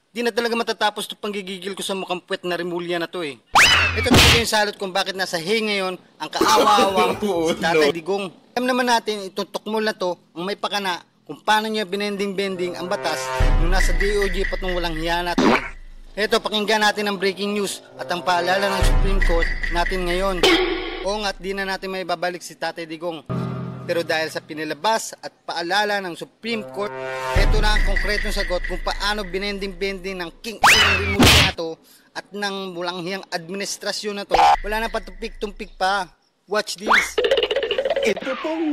Di na talaga matatapos itong panggigigil ko sa mukhang puwet na rimulya na to eh. Ito talaga yung salot kung bakit nasa hay ngayon ang kaawa-awang si Tatay Digong. Alam naman natin itong tukmol na to ang may pakana kung paano niya binending-bending ang batas nung nasa DOJ patong walang hiya na to. Ito, pakinggan natin ang breaking news at ang paalala ng Supreme Court natin ngayon. Oo nga, di na natin may babalik si Tatay Digong. Pero dahil sa pinilabas at paalala ng Supreme Court, ito na ang konkretong sagot kung paano binending-bending ng king ng rimulya na to at ng bulanghiyang administrasyon na to. Wala na patumpik-tumpik pa. Watch this. Ito pong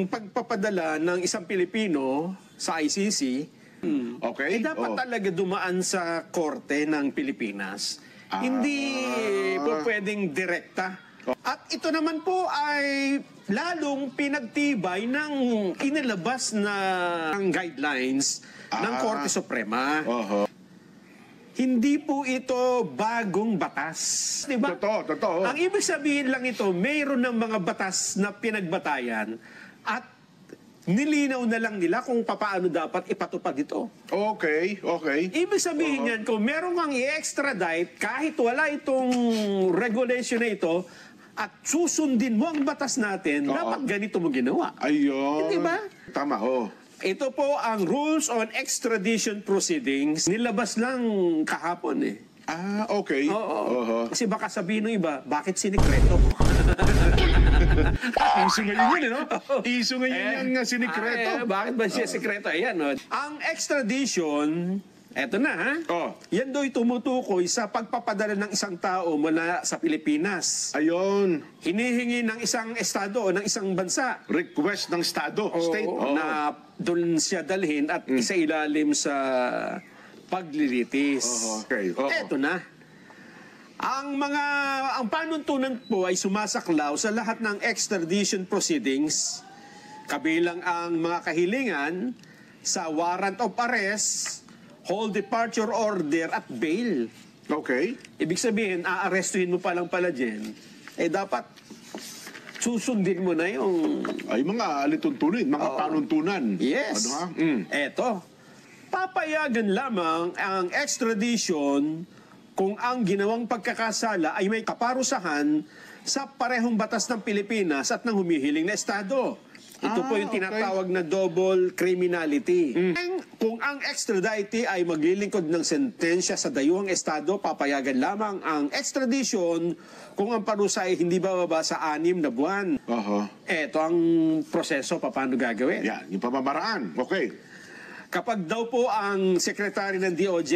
pagpapadala ng isang Pilipino sa ICC, Okay. dapat talaga dumaan sa korte ng Pilipinas. Hindi po pwedeng direkta. At ito naman po ay lalong pinagtibay ng inilabas na guidelines ng Korte Suprema. Hindi po ito bagong batas. Diba? Totoo. Ang ibig sabihin lang ito, mayroon ng mga batas na pinagbatayan at nilinaw na lang nila kung paano dapat ipatupad ito. Okay. Ibig sabihin yan, kung meron kang i-extradite, kahit wala itong regulation na ito, at susundin mo ang batas natin, dapat ganito mo ginawa. Ayun. Hindi ba? Tama, Ito po ang Rules on Extradition Proceedings. Nilabas lang kahapon eh. Okay. Oo. Kasi baka sabihin ng iba, bakit sinikreto? Iso ngayon yun, no? Iso ngayon yung sinikreto. Bakit ba siya sikreto? Ayan, no? Ang extradition, eto na, ha? Yan do'y tumutukoy sa pagpapadala ng isang tao mula sa Pilipinas. Ayun. Hinihingi ng isang estado o ng isang bansa. Request ng estado, state. Na doon siya dalhin at isailalim sa paglilitis. Okay. Eto na. Ang panuntunan po ay sumasaklaw sa lahat ng extradition proceedings, kabilang ang mga kahilingan sa warrant of arrest, hold departure order at bail. Okay. Ibig sabihin, aarestuhin mo pa lang pala dyan, dapat susundin mo na yung... Ay, mga alituntunin, mga panuntunan. Yes. Eto, papayagan lamang ang extradition kung ang ginawang pagkakasala ay may kaparusahan sa parehong batas ng Pilipinas at ng humihiling na estado. Ito po yung tinatawag na double criminality. Kung ang extradite ay maglilingkod ng sentensya sa dayuhang estado, papayagan lamang ang extradition kung ang parusa ay hindi bababa sa 6 na buwan. Ito ang proseso, paano gagawin. Yan, yung pamamaraan. Okay. Kapag daw po ang sekretary ng DOJ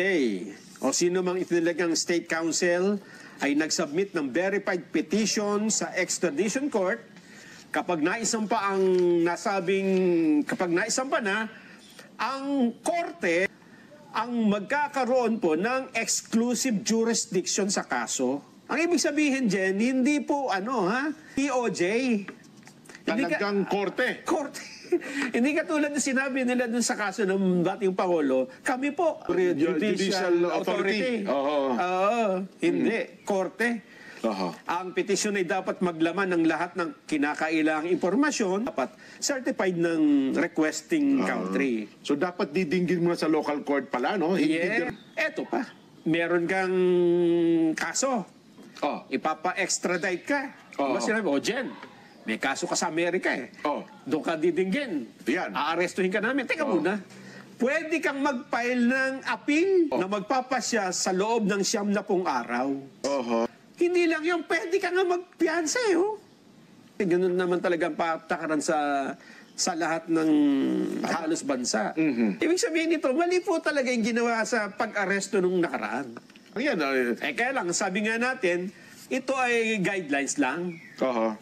o sino mang itinilagang State Counsel ay nagsubmit ng verified petition sa extradition court, kapag naisampa na, ang korte ang magkakaroon po ng exclusive jurisdiction sa kaso. Ang ibig sabihin dyan, hindi po DOJ. Talagang korte. Korte. Hindi katulad na sinabi nila dun sa kaso ng dating Pangulo, kami po, Judicial Authority. Hindi, korte. Ang petisyon ay dapat maglaman ng lahat ng kinakailangang impormasyon, dapat certified ng requesting country. So dapat didinggin mo na sa local court pala, no? Eto pa, meron kang kaso. Ipapa-extradite ka. Sinabi, Jen, may kaso ka sa Amerika eh. Doon ka didinggin. Aarestuhin ka namin. Teka muna. Pwede kang mag-file ng appeal na magpapasya sa loob ng 90 araw. Hindi lang yung pwede ka nga magpiyansa eh. Ganun naman talaga ang patakaran sa lahat ng halos bansa. Ibig sabihin nito, mali po talaga yung ginawa sa pag-aresto nung nakaraan. Kaya lang, sabi nga natin, ito ay guidelines lang.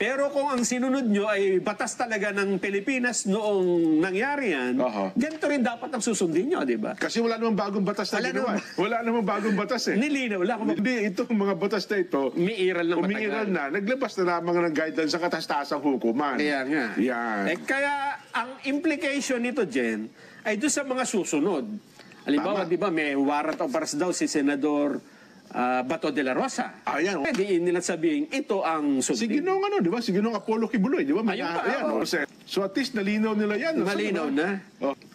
Pero kung ang sinunod nyo ay batas talaga ng Pilipinas noong nangyari yan, ganito rin dapat ang susundin nyo, di ba? Kasi wala namang bagong batas na ginawa. Wala namang bagong batas eh. Nilinaw lang. Hindi, itong mga batas na ito, umiiral na. Naglabas na lamang ng guidelines sa katastasang hukuman. Kaya nga. Yan. Kaya ang implication nito, Jen, ay doon sa mga susunod. Halimbawa, di ba, may warrant of arrest daw si Senador Bato de la Rosa. Pwede nila sabihin, ito ang sundin. Si Ginong di ba? Si Ginong Apollo Kibuloy, di ba? Ayun pa. So at least nalinaw nila yan. Malinaw na.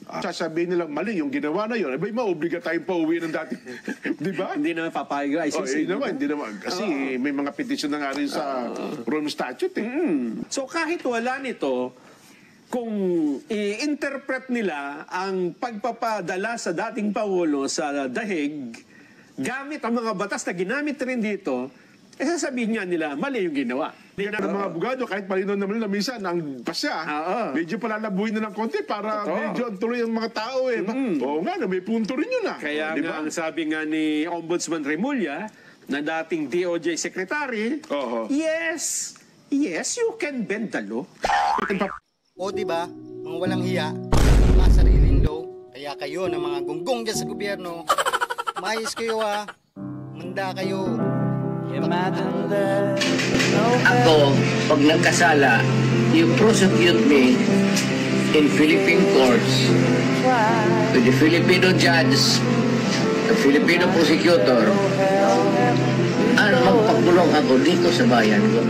sasabihin nilang mali yung ginawa na yun, abay maobliga tayong pauwi ng dati. Di ba? Hindi naman papayag ang ICC. Hindi naman. Kasi may mga petisyon na nga rin sa Rome Statute. So kahit wala nito, kung i-interpret nila ang pagpapadala sa dating Pangulo sa dahig, gamit ang mga batas na ginamit rin dito, sasabihin nga nila, mali yung ginawa. Kaya ng mga abogado, kahit malinaw naman na minsan, ang pasya, medyo palalabuhin na ng konti para medyo tuloy ang mga tao eh. Oo nga, may punto rin yun ah. Kaya nga ang sabi nga ni Ombudsman Remulla, na dating DOJ Secretary, yes, you can bend the law. O di ba, mga walang hiya, mga sariling law, kaya kayo ng mga gunggong dyan sa gobyerno, mayos kayo manda kayo. Ako, pag nagkasala, you prosecute me in Philippine courts with the Filipino judge, the Filipino prosecutor, at magpakulong ako dito sa bayan ko.